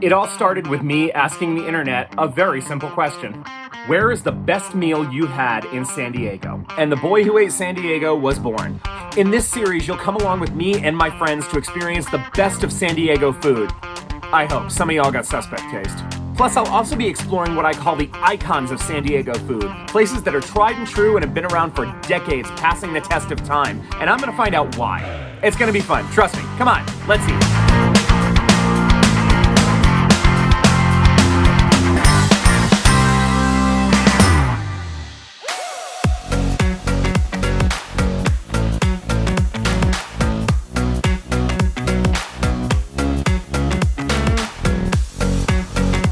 It all started with me asking the internet a very simple question. Where is the best meal you've had in San Diego? And the boy who ate San Diego was born. In this series, you'll come along with me and my friends to experience the best of San Diego food. I hope. Some of y'all got suspect taste. Plus, I'll also be exploring what I call the icons of San Diego food. Places that are tried and true and have been around for decades, passing the test of time. And I'm gonna find out why. It's gonna be fun. Trust me. Come on, let's see.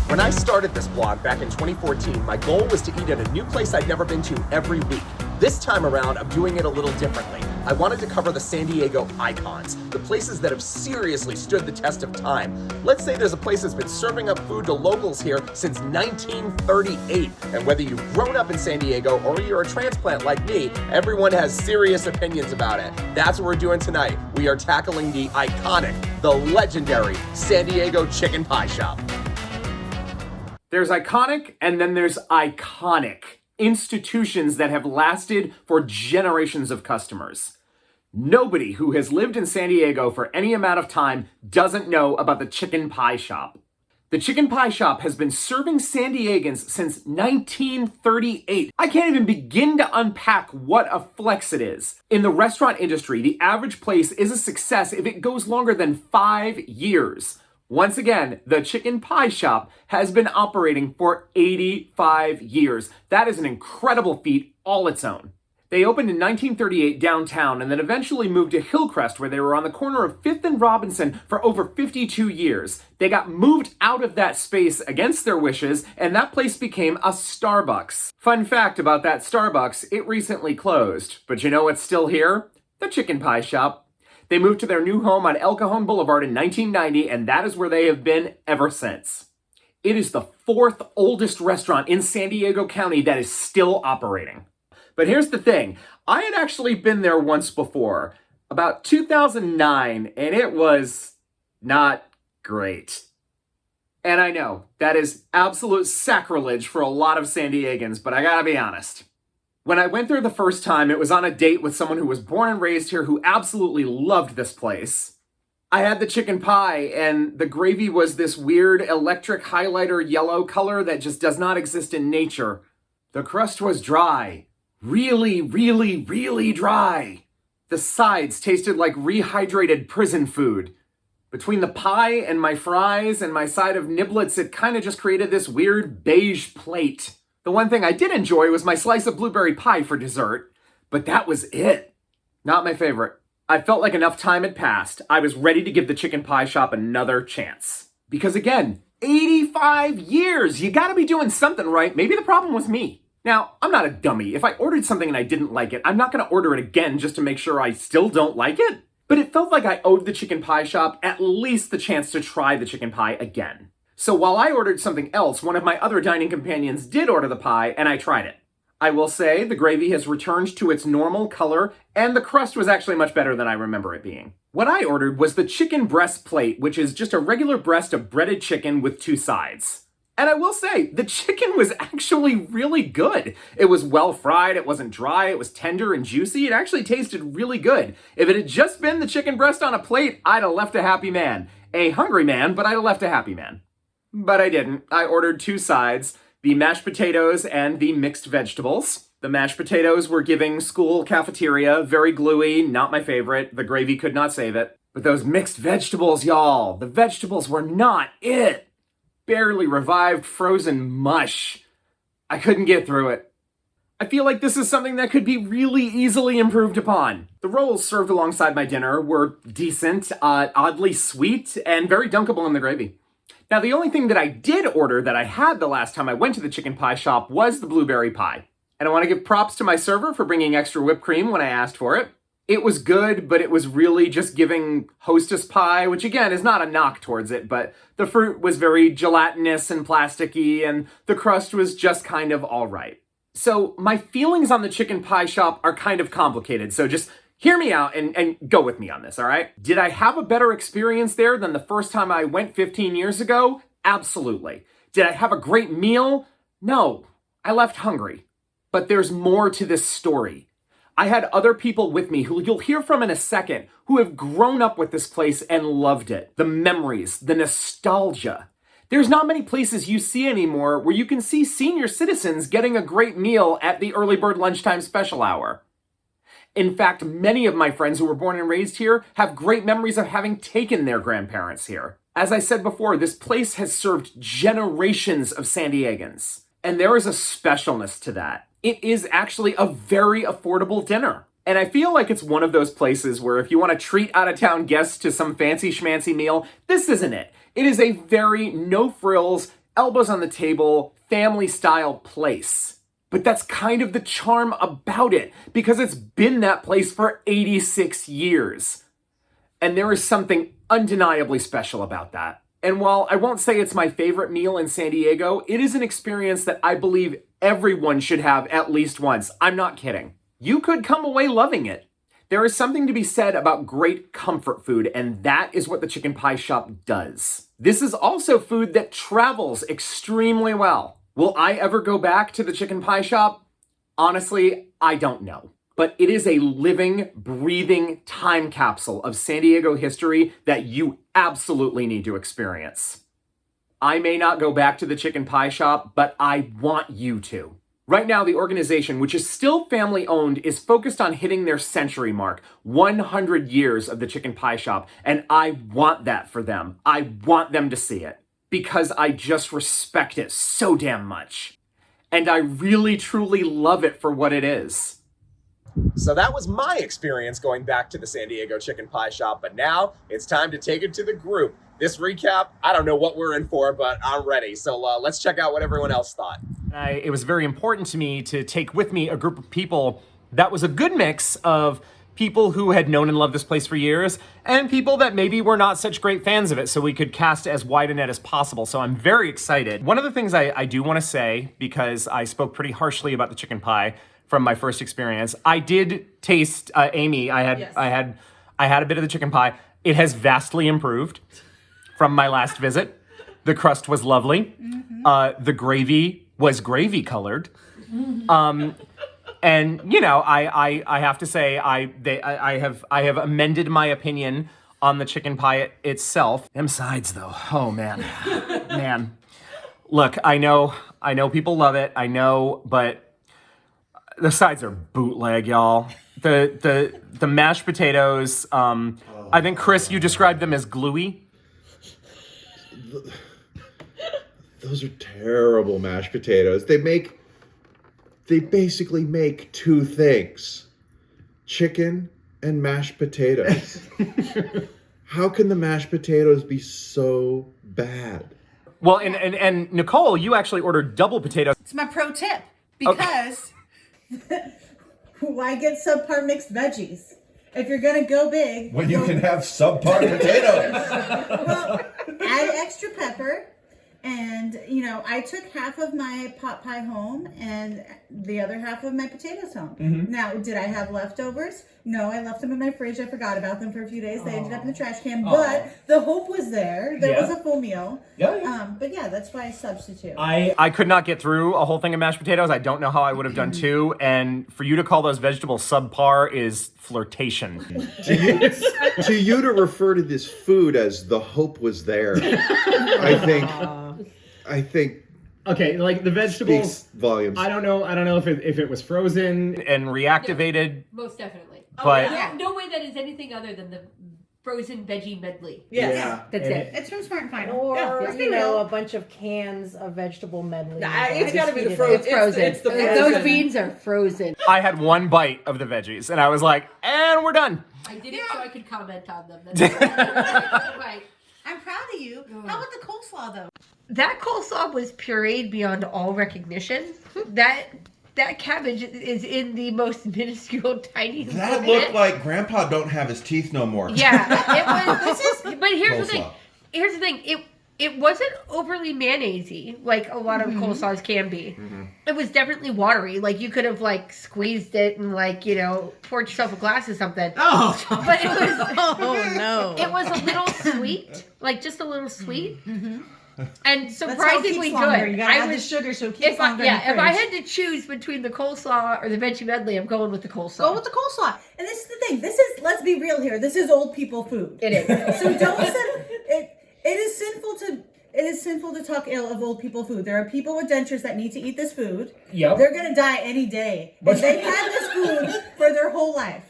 When I started this blog back in 2014, my goal was to eat at a new place I'd never been to every week. This time around, I'm doing it a little differently. I wanted to cover the San Diego icons, the places that have seriously stood the test of time. Let's say there's a place that's been serving up food to locals here since 1938. And whether you've grown up in San Diego or you're a transplant like me, everyone has serious opinions about it. That's what we're doing tonight. We are tackling the iconic, the legendary San Diego Chicken Pie Shop. There's iconic, and then there's iconic. Institutions that have lasted for generations of customers. Nobody who has lived in San Diego for any amount of time doesn't know about the Chicken Pie Shop. The Chicken Pie Shop has been serving San Diegans since 1938. I can't even begin to unpack what a flex it is. In the restaurant industry, the average place is a success if it goes longer than 5 years. Once again, the Chicken Pie Shop has been operating for 85 years. That is an incredible feat all its own. They opened in 1938 downtown and then eventually moved to Hillcrest, where they were on the corner of 5th and Robinson for over 52 years. They got moved out of that space against their wishes, and that place became a Starbucks. Fun fact about that Starbucks, it recently closed. But you know what's still here? The Chicken Pie Shop. They moved to their new home on El Cajon Boulevard in 1990, and that is where they have been ever since. It is the 4th oldest restaurant in San Diego County that is still operating. But here's the thing, I had actually been there once before, about 2009, and it was not great. And I know, that is absolute sacrilege for a lot of San Diegans, but I gotta be honest. When I went there the first time, it was on a date with someone who was born and raised here who absolutely loved this place. I had the chicken pie, and the gravy was this weird electric highlighter yellow color that just does not exist in nature. The crust was dry. Really, really, really dry. The sides tasted like rehydrated prison food. Between the pie and my fries and my side of niblets, it kind of just created this weird beige plate. The one thing I did enjoy was my slice of blueberry pie for dessert, but that was it. Not my favorite. I felt like enough time had passed. I was ready to give the Chicken Pie Shop another chance. Because again, 85 years! You gotta be doing something right. Maybe the problem was me. Now, I'm not a dummy. If I ordered something and I didn't like it, I'm not gonna order it again just to make sure I still don't like it. But it felt like I owed the Chicken Pie Shop at least the chance to try the chicken pie again. So while I ordered something else, one of my other dining companions did order the pie, and I tried it. I will say the gravy has returned to its normal color, and the crust was actually much better than I remember it being. What I ordered was the chicken breast plate, which is just a regular breast of breaded chicken with 2 sides. And I will say, the chicken was actually really good. It was well fried, it wasn't dry, it was tender and juicy. It actually tasted really good. If it had just been the chicken breast on a plate, I'd have left a happy man. A hungry man, but I'd have left a happy man. But I didn't. I ordered 2 sides, the mashed potatoes and the mixed vegetables. The mashed potatoes were giving school cafeteria, very gluey, not my favorite. The gravy could not save it. But those mixed vegetables, y'all, the vegetables were not it. Barely revived frozen mush. I couldn't get through it. I feel like this is something that could be really easily improved upon. The rolls served alongside my dinner were decent, oddly sweet, and very dunkable in the gravy. Now, the only thing that I did order that I had the last time I went to the Chicken Pie Shop was the blueberry pie. And I want to give props to my server for bringing extra whipped cream when I asked for it. It was good, but it was really just giving Hostess pie, which again is not a knock towards it, but the fruit was very gelatinous and plasticky, and the crust was just kind of all right. So my feelings on the Chicken Pie Shop are kind of complicated, so just hear me out and go with me on this, all right? Did I have a better experience there than the first time I went 15 years ago? Absolutely. Did I have a great meal? No, I left hungry. But there's more to this story. I had other people with me who you'll hear from in a second who have grown up with this place and loved it. The memories, the nostalgia. There's not many places you see anymore where you can see senior citizens getting a great meal at the early bird lunchtime special hour. In fact, many of my friends who were born and raised here have great memories of having taken their grandparents here. As I said before, this place has served generations of San Diegans, and there is a specialness to that. It is actually a very affordable dinner. And I feel like it's one of those places where if you want to treat out-of-town guests to some fancy schmancy meal, this isn't it. It is a very no-frills, elbows on the table, family-style place. But that's kind of the charm about it, because it's been that place for 86 years. And there is something undeniably special about that. And while I won't say it's my favorite meal in San Diego, it is an experience that I believe everyone should have at least once. I'm not kidding. You could come away loving it. There is something to be said about great comfort food, and that is what the Chicken Pie Shop does. This is also food that travels extremely well. Will I ever go back to the Chicken Pie Shop? Honestly, I don't know. But it is a living, breathing time capsule of San Diego history that you absolutely need to experience. I may not go back to the Chicken Pie Shop, but I want you to. Right now, the organization, which is still family-owned, is focused on hitting their century mark, 100 years of the Chicken Pie Shop, and I want that for them. I want them to see it, because I just respect it so damn much. And I really, truly love it for what it is. So that was my experience going back to the San Diego Chicken Pie Shop, but now it's time to take it to the group. This recap, I don't know what we're in for, but I'm ready. So let's check out what everyone else thought. It was very important to me to take with me a group of people that was a good mix of people who had known and loved this place for years and people that maybe were not such great fans of it, so we could cast as wide a net as possible. So I'm very excited. One of the things I do want to say, because I spoke pretty harshly about the chicken pie from my first experience, I did taste Amy. I had a bit of the chicken pie. It has vastly improved from my last visit. The crust was lovely. Mm-hmm. The gravy was gravy colored. And you know, I have to say I have amended my opinion on the chicken pie itself. Them sides though, oh man, man. Look, I know people love it. I know, but the sides are bootleg, y'all. The mashed potatoes. I think Chris, you described them as gluey. Those are terrible mashed potatoes. They basically make two things: chicken and mashed potatoes. How can the mashed potatoes be so bad? Well, and Nicole, you actually ordered double potatoes. It's my pro tip, because why get subpar mixed veggies? If you're gonna go big, When you can have subpar potatoes. well, add extra pepper. And, you know, I took half of my pot pie home and the other half of my potatoes home. Mm-hmm. Now, did I have leftovers? No, I left them in my fridge. I forgot about them for a few days. They ended up in the trash can. But the hope was there. There was a full meal. Yeah. But yeah, that's why I substitute. I could not get through a whole thing of mashed potatoes. I don't know how I would have done two. And for you to call those vegetables subpar is flirtation. To you to refer to this food as the hope was there, I think okay, like the vegetables speaks volumes. I don't know if it was frozen and reactivated. No, most definitely. But no way that is anything other than the frozen veggie medley. Yes. Yeah. That's it. It's from Smart and Final. Or, Let's be you know, real. a bunch of cans of vegetable medley. It's got to be the frozen. frozen. It's frozen. It's the Those frozen. beans are frozen. I had one bite of the veggies and I was like, and we're done. I did it so I could comment on them. That's right. I'm proud of you. How about the coleslaw, though? That coleslaw was pureed beyond all recognition. That cabbage is in the most minuscule, tiny. That looked like Grandpa don't have his teeth no more. Yeah, it was. But here's Coleslaw. the thing. It wasn't overly mayonnaise-y like a lot of coleslaws can be. Mm-hmm. It was definitely watery. Like you could have like squeezed it and like, you know, poured yourself a glass of something. Oh, But it was Oh, no. it was a little sweet, like just a little sweet. Mm-hmm. and That's how it surprisingly keeps longer. good. You gotta add the sugar so it keeps longer in the if I fridge. had to choose between the coleslaw or the veggie medley, I'm going with the coleslaw. Go with the coleslaw. And this is the thing. This is, let's be real here. This is old people food. It is. So don't it is sinful to talk ill of old people food. There are people with dentures that need to eat this food. Yep. They're gonna die any day. But they've had this food for their whole life.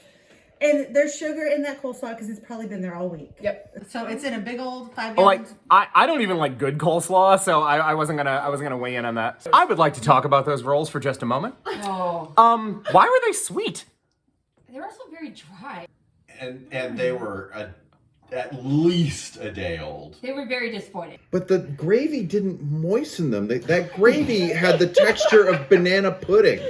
And there's sugar in that coleslaw because it's probably been there all week. Yep. So it's in a big old 5 Well, gallon. like I don't even like good coleslaw, so I wasn't gonna weigh in on that. I would like to talk about those rolls for just a moment. Oh. Why were they sweet? They're also very dry. And they were at least a day old. They were very disappointing. But the gravy didn't moisten them. That gravy had the texture of banana pudding.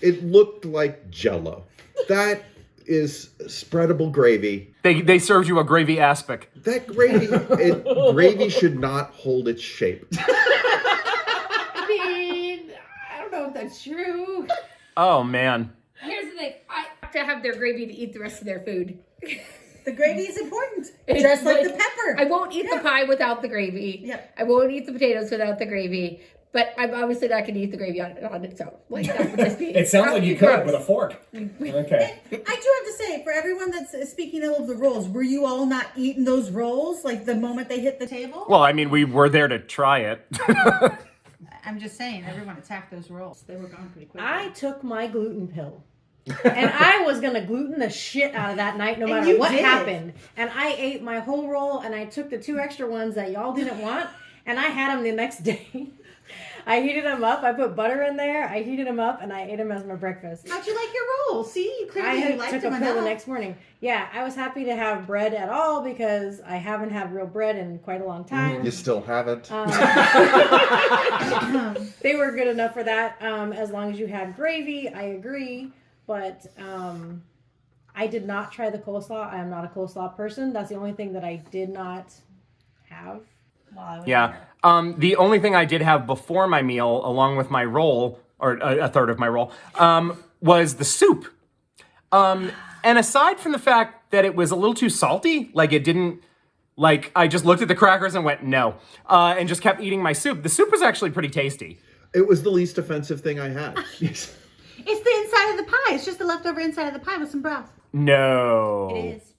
It looked like Jell-O. That is spreadable gravy. They served you a gravy aspic. That gravy should not hold its shape. I mean, I don't know if that's true. Oh man. Here's the thing. I have to have their gravy to eat the rest of their food. The gravy is important. It's Just like like- the pepper. I won't eat the pie without the gravy. Yep. I won't eat the potatoes without the gravy. But I'm obviously not going to eat the gravy on its own. Like, that would just be... It sounds like you could gross. with a fork. Okay. I do have to say, for everyone that's speaking ill of the rolls, were you all not eating those rolls like the moment they hit the table? Well, I mean, we were there to try it. I'm just saying, everyone attacked those rolls. They were gone pretty quickly. I took my gluten pill. And I was going to gluten the shit out of that night no And matter you what did. happened. And I ate my whole roll and I took the 2 extra ones that y'all didn't want and I had them the next day. I heated them up. I put butter in there. I heated them up and I ate them as my breakfast. How'd you like your rolls? See, you I clearly had liked took a them pill the enough. next morning. Yeah, I was happy to have bread at all because I haven't had real bread in quite a long time. You still haven't. They were good enough for that. As long as you had gravy, I agree. But I did not try the coleslaw. I am not a coleslaw person. That's the only thing that I did not have. Yeah. The only thing I did have before my meal, along with my roll, or a third of my roll, was the soup. And aside from the fact that it was a little too salty, like it didn't, like I just looked at the crackers and went, no, and just kept eating my soup. The soup was actually pretty tasty. It was the least offensive thing I had. It's the inside of the pie. It's just the leftover inside of the pie with some broth. No. It is.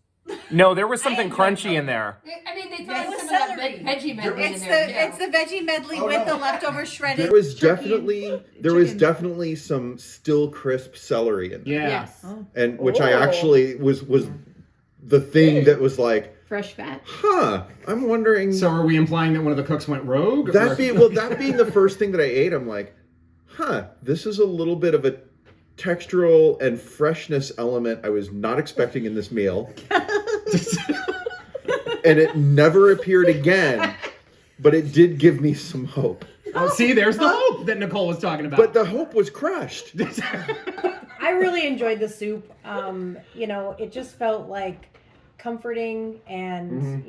No, there was something crunchy in there. I mean, they It throw was some of that celery. veggie medley in It's there. the veggie medley with the leftover shredded. There was turkey definitely chicken. some still crisp celery in there. Yeah. Yes. And which I actually was the thing that was like, Fresh fat. I'm wondering So are we implying that one of the cooks went rogue? that being the first thing that I ate, I'm like, this is a little bit of a textural and freshness element I was not expecting in this meal. And it never appeared again, but it did give me some hope. Oh, see, there's the hope that Nicole was talking about. But the hope was crushed. I really enjoyed the soup. It just felt like comforting and,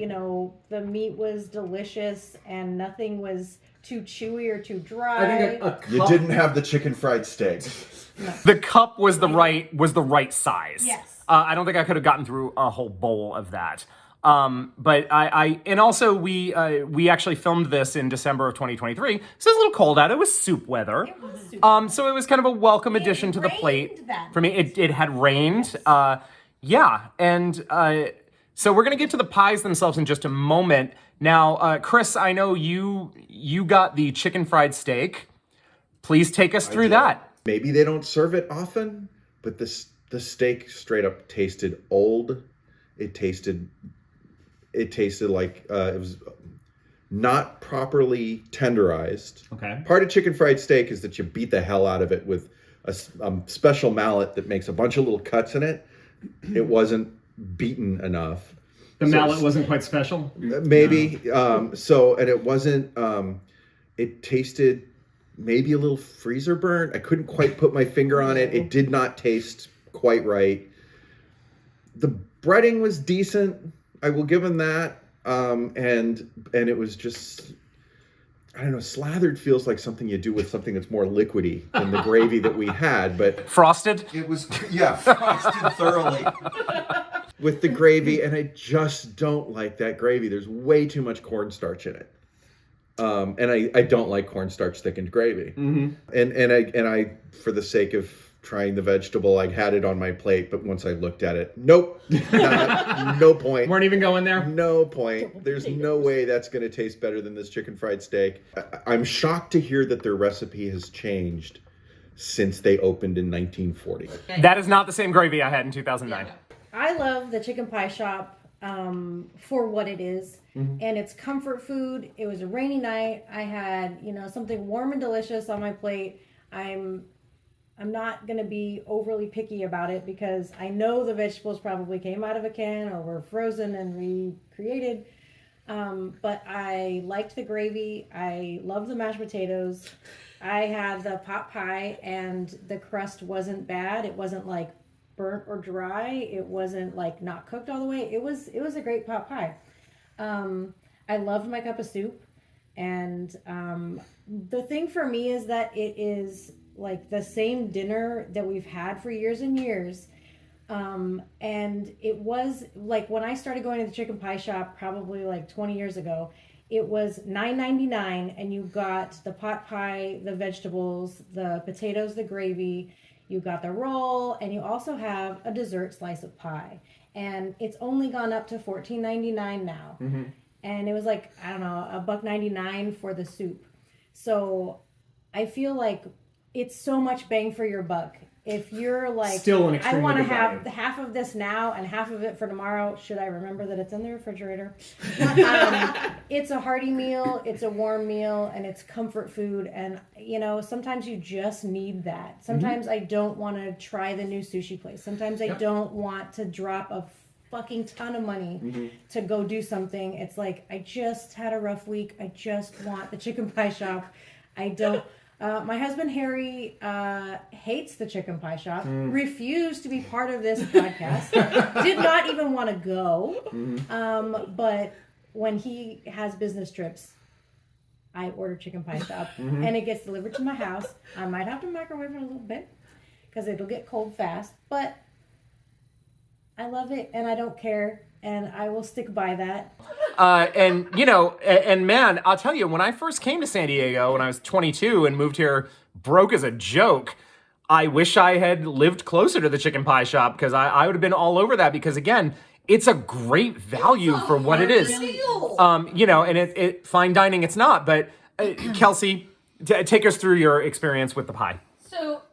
the meat was delicious and nothing was too chewy or too dry. I think a You cup, didn't have the chicken fried steak. the cup was the right size. Yes. I don't think I could have gotten through a whole bowl of that. But and also we actually filmed this in December of 2023. So it's a little cold out. It was soup weather. So it was kind of a welcome addition to the plate rained that for me. It had rained. So we're gonna get to the pies themselves in just a moment. Now, Chris, I know you got the chicken fried steak. Please take us through that. Maybe they don't serve it often, but the steak straight up tasted old. It tasted like it was not properly tenderized. Okay. Part of chicken fried steak is that you beat the hell out of it with a special mallet that makes a bunch of little cuts in it. It wasn't beaten enough. The mallet wasn't quite special. Maybe. And it wasn't. It tasted maybe a little freezer burnt. I couldn't quite put my finger on it. It did not taste quite right. The breading was decent. I will give him that. And it was just, I don't know, slathered feels like something you do with something that's more liquidy than the gravy that we had. But Frosted. It was, frosted thoroughly. with the gravy, and I just don't like that gravy. There's way too much cornstarch in it. And I don't like cornstarch thickened gravy. Mm-hmm. And I, for the sake of trying the vegetable, I had it on my plate, but once I looked at it, nope, no point. Weren't even going there. No point. There's no way that's going to taste better than this chicken fried steak. I'm shocked to hear that their recipe has changed since they opened in 1940. That is not the same gravy I had in 2009. I love the chicken pie shop for what it is. And it's comfort food. It was a rainy night. I had, something warm and delicious on my plate. I'm not going to be overly picky about it because I know the vegetables probably came out of a can or were frozen and recreated. But I liked the gravy. I loved the mashed potatoes. I had the pot pie and the crust wasn't bad. It wasn't like burnt or dry. It wasn't like not cooked all the way. It was a great pot pie. I loved my cup of soup. And the thing for me is that it is like the same dinner that we've had for years and years. And it was like when I started going to the chicken pie shop probably like 20 years ago, it was $9.99 and you got the pot pie, the vegetables, the potatoes, the gravy, you got the roll, and you also have a dessert slice of pie. And it's only gone up to $14.99 now. Mm-hmm. And it was like, I don't know, $1.99 for the soup. So I feel like it's so much bang for your buck. If you're like, Still an I extremely want to good have value. half of this now and half of it for tomorrow, should I remember that it's in the refrigerator? It's a hearty meal, it's a warm meal, and it's comfort food. And, sometimes you just need that. Sometimes I don't want to try the new sushi place. Sometimes I don't want to drop a fucking ton of money to go do something. It's like, I just had a rough week. I just want the chicken pie shop. I don't. My husband Harry hates the chicken pie shop, refused to be part of this podcast, did not even want to go. But when he has business trips, I order chicken pie shop and it gets delivered to my house. I might have to microwave it a little bit because it'll get cold fast, but I love it and I don't care. And I will stick by that. And man, I'll tell you, when I first came to San Diego when I was 22 and moved here broke as a joke, I wish I had lived closer to the chicken pie shop because I would have been all over that because, again, it's a great value for what it is. And it fine dining, it's not. But Kelsey, take us through your experience with the pie. So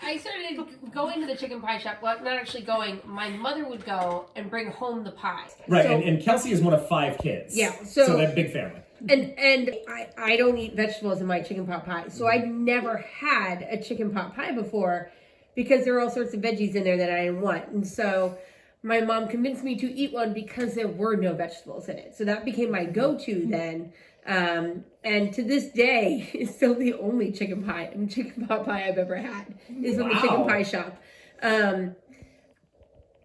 I started going to the chicken pie shop. Well, not actually going. My mother would go and bring home the pie. Right, So, and Kelsey is one of 5 kids. Yeah, So so- they're a big family. And I don't eat vegetables in my chicken pot pie. So I'd never had a chicken pot pie before because there were all sorts of veggies in there that I didn't want. And so my mom convinced me to eat one because there were no vegetables in it. So that became my go-to then. And to this day, it's still the only chicken pot pie I've ever had is from the chicken pie shop.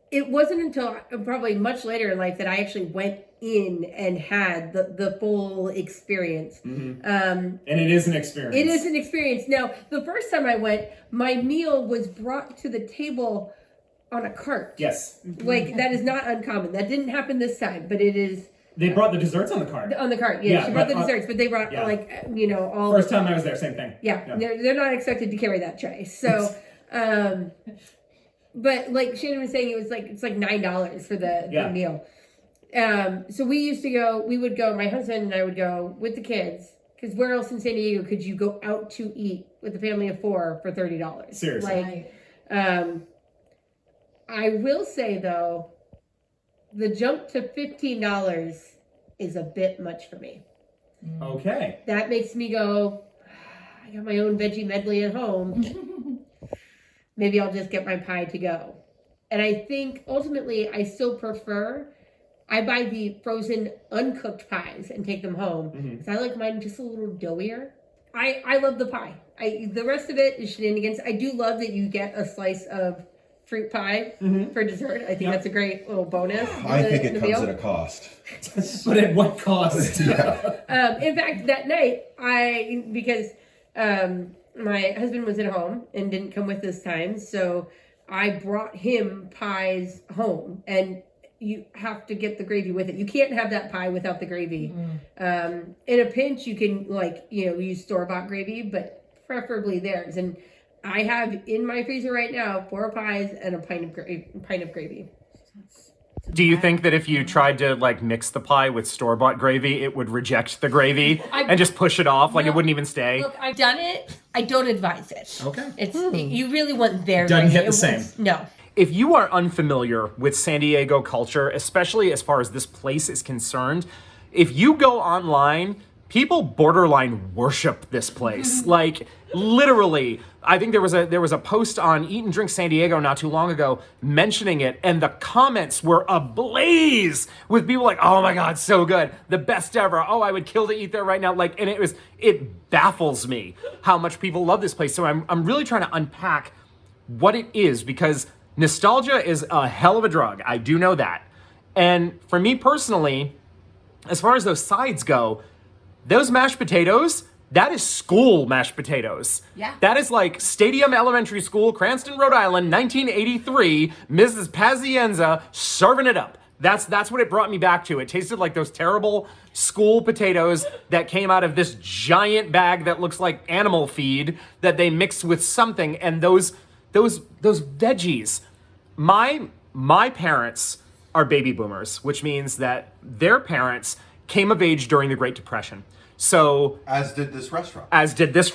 It wasn't until probably much later in life that I actually went in and had the full experience. And it is an experience. It is an experience. Now, the first time I went, my meal was brought to the table on a cart. Yes. Like, that is not uncommon. That didn't happen this time, but it is They brought the desserts on the cart. on the cart. Yeah, She brought the but, desserts, but they brought, yeah. all First time I was there, same thing. Yeah, they're not expected to carry that tray. So, but like Shannon was saying, it's like $9 for the meal. So we would go, my husband and I would go with the kids, because where else in San Diego could you go out to eat with a family of 4 for $30? Seriously. I will say though, the jump to $15 is a bit much for me. Okay. That makes me go, I got my own veggie medley at home. Maybe I'll just get my pie to go. And I think ultimately I still prefer, I buy the frozen uncooked pies and take them home. Because I like mine just a little doughier. I love the pie. The rest of it is shenanigans. I do love that you get a slice of fruit pie for dessert. I think that's a great little bonus. I think it comes at a cost. But at what cost? In fact, that night, because my husband was at home and didn't come with this time, so I brought him pies home. And, you have to get the gravy with it. You can't have that pie without the gravy. In a pinch, you can use store-bought gravy, but preferably theirs. And I have in my freezer right now 4 pies and a pint of gravy. Do you think that if you tried to like mix the pie with store-bought gravy, it would reject the gravy and just push it off, like it wouldn't even stay? Look, I've done it. I don't advise it. Okay. It's you really want their Doesn't gravy. hit the same. No. If you are unfamiliar with San Diego culture, especially as far as this place is concerned, if you go online, people borderline worship this place. Like literally, I think there was a post on Eat and Drink San Diego not too long ago mentioning it, and the comments were ablaze with people like, "Oh my God, so good, the best ever! Oh, I would kill to eat there right now!" Like, and it baffles me how much people love this place. So I'm really trying to unpack what it is, because nostalgia is a hell of a drug. I do know that. And for me personally, as far as those sides go, those mashed potatoes, that is school mashed potatoes. Yeah. That is like Stadium Elementary School, Cranston, Rhode Island, 1983, Mrs. Pazienza serving it up. That's what it brought me back to. It tasted like those terrible school potatoes that came out of this giant bag that looks like animal feed that they mixed with something. And those veggies. My parents are baby boomers, which means that their parents came of age during the Great Depression. So As did this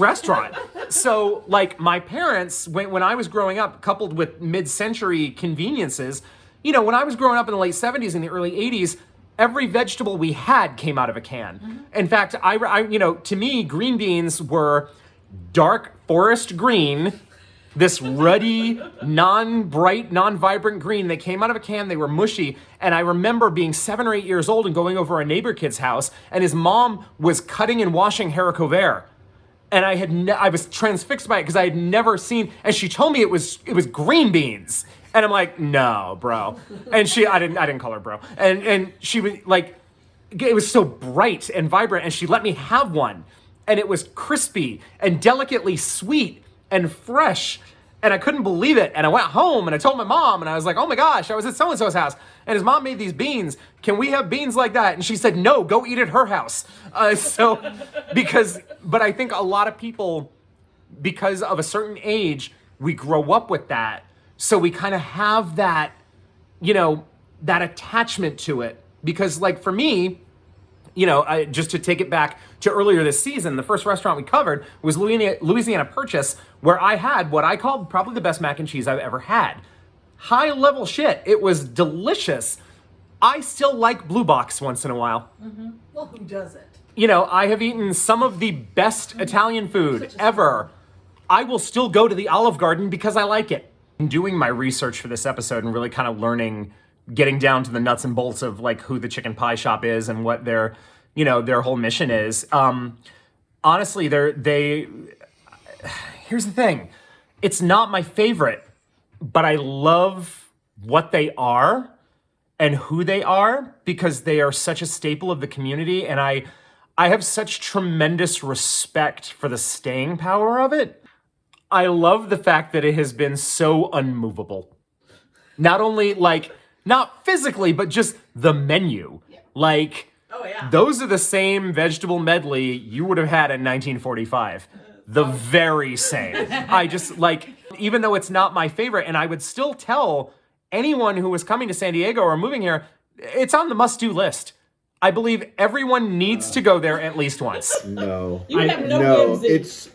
restaurant. So like my parents, when I was growing up, coupled with mid-century conveniences, when I was growing up in the late 70s and the early 80s, every vegetable we had came out of a can. In fact, I to me, green beans were dark forest green, this ruddy, non-bright, non-vibrant green. They came out of a can, they were mushy, and I remember being 7 or 8 years old and going over a neighbor kid's house, and his mom was cutting and washing haricot vert. And I was transfixed by it because I had never seen, and she told me it was green beans. And I'm like, no, bro. And I didn't call her bro. And she was like, it was so bright and vibrant, and she let me have one. And it was crispy and delicately sweet and fresh, and I couldn't believe it. And I went home and I told my mom, and I was like, oh my gosh, I was at so-and-so's house, and his mom made these beans. Can we have beans like that? And she said, no, go eat at her house. But I think a lot of people, because of a certain age, we grow up with that. So we kind of have that, that attachment to it. Because like for me, just to take it back to earlier this season, the first restaurant we covered was Louisiana Purchase, where I had what I called probably the best mac and cheese I've ever had. High level shit. It was delicious. I still like Blue Box once in a while. Mm-hmm. Well, who doesn't? I have eaten some of the best Italian food ever. I will still go to the Olive Garden because I like it. In doing my research for this episode and really kind of learning, getting down to the nuts and bolts of like who the chicken pie shop is and what their whole mission is. Honestly, here's the thing. It's not my favorite, but I love what they are and who they are because they are such a staple of the community. And I have such tremendous respect for the staying power of it. I love the fact that it has been so unmovable. Not only not physically, but just the menu. Yeah. Oh, yeah. Those are the same vegetable medley you would have had in 1945. The very same. I just even though it's not my favorite, and I would still tell anyone who was coming to San Diego or moving here, it's on the must-do list. I believe everyone needs to go there at least once. No. You have no whimsy. It's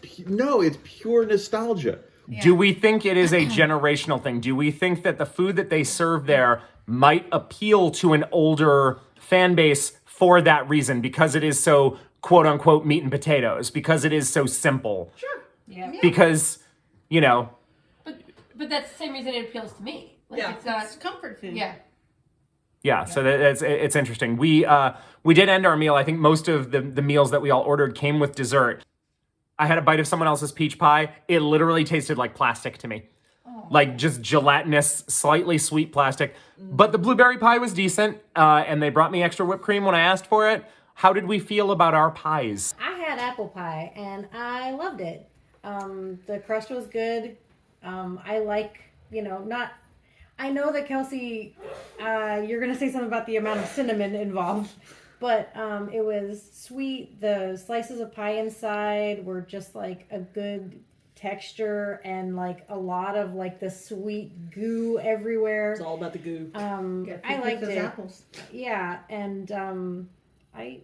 pure nostalgia. Yeah. Do we think it is a generational thing? Do we think that the food that they serve there might appeal to an older fan base for that reason? Because it is so quote unquote meat and potatoes, because it is so simple. Sure. Yeah. Because, But that's the same reason it appeals to me. It's comfort food. Yeah. Yeah, so it's interesting. We did end our meal. I think most of the meals that we all ordered came with dessert. I had a bite of someone else's peach pie. It literally tasted like plastic to me. Oh. Like just gelatinous, slightly sweet plastic. But the blueberry pie was decent, and they brought me extra whipped cream when I asked for it. How did we feel about our pies? I had apple pie and I loved it. The crust was good. I like, I know that Kelsey, you're gonna say something about the amount of cinnamon involved, but it was sweet. The slices of pie inside were just like a good texture and like a lot of like the sweet goo everywhere. It's all about the goo. I liked those it. apples. Yeah, and I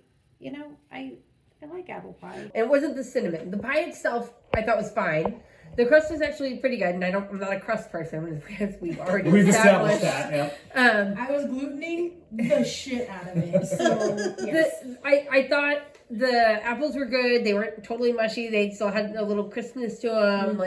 like apple pie. It wasn't the cinnamon. The pie itself, I thought was fine. The crust was actually pretty good, and I'm not a crust person, as we've already established that. Yeah. I was glutening the shit out of it. So yes. I thought the apples were good. They weren't totally mushy. They still had a little crispness to them.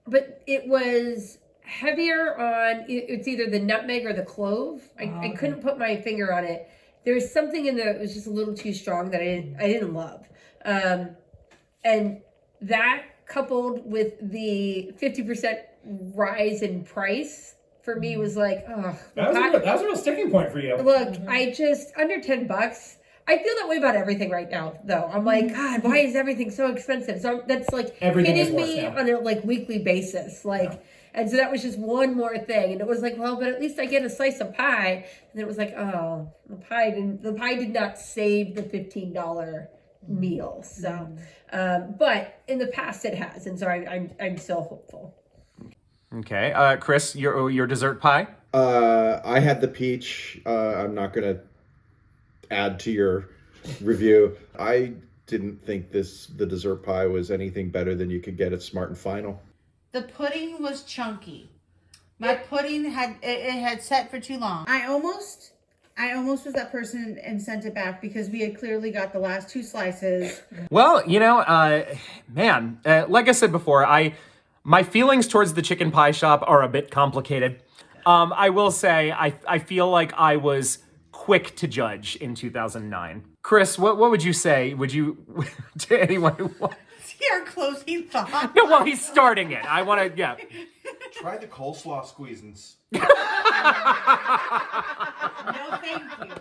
But it was heavier on. It's either the nutmeg or the clove. I couldn't put my finger on it. There was something in there that was just a little too strong that I didn't love, and that coupled with the 50% rise in price for me was like, oh, That was a real sticking point for you. look, I just under $10. I feel that way about everything right now, though. I'm like, God, why is everything so expensive? So that's like Everything is hitting worse me now. on a like weekly basis, like. And so that was just one more thing, and it was like, well, but at least I get a slice of pie. And it was like, oh, the pie did not save the $15 meal. So, but in the past it has, and so I'm still hopeful. Okay, Chris, your dessert pie. I had the peach. I'm not gonna add to your review. I didn't think the dessert pie was anything better than you could get at Smart and Final. The pudding was chunky. My pudding had set for too long. I almost was that person and sent it back because we had clearly got the last 2 slices. Well, man, like I said before, my feelings towards the chicken pie shop are a bit complicated. I will say I feel like I was quick to judge in 2009. Chris, what would you say? Would you to anyone who wants? See our closing thought. No, well, he's starting it. I want to, yeah. Try the coleslaw squeezins. No, thank you.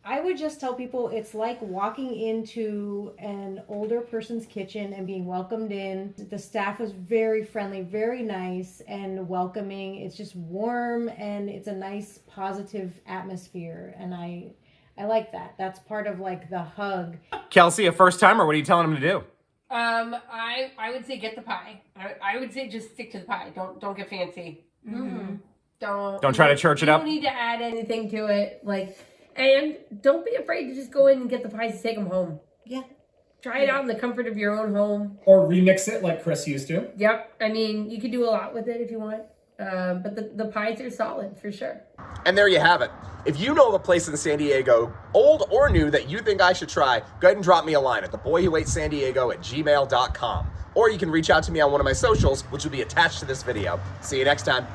I would just tell people it's like walking into an older person's kitchen and being welcomed in. The staff was very friendly, very nice and welcoming. It's just warm and it's a nice positive atmosphere, and I like that. That's part of like the hug. Kelsey, a first timer, what are you telling him to do? I would say get the pie. I would say just stick to the pie. Don't get fancy. Mm-hmm. Don't try to church it up. You don't need to add anything to it. And don't be afraid to just go in and get the pies and take them home. Yeah. Try it out in the comfort of your own home. Or remix it like Chris used to. Yep. I mean, you could do a lot with it if you want. But the pies are solid for sure. And there you have it. If you know of a place in San Diego, old or new, that you think I should try, go ahead and drop me a line at theboywhoatesandiego@gmail.com. Or you can reach out to me on one of my socials, which will be attached to this video. See you next time.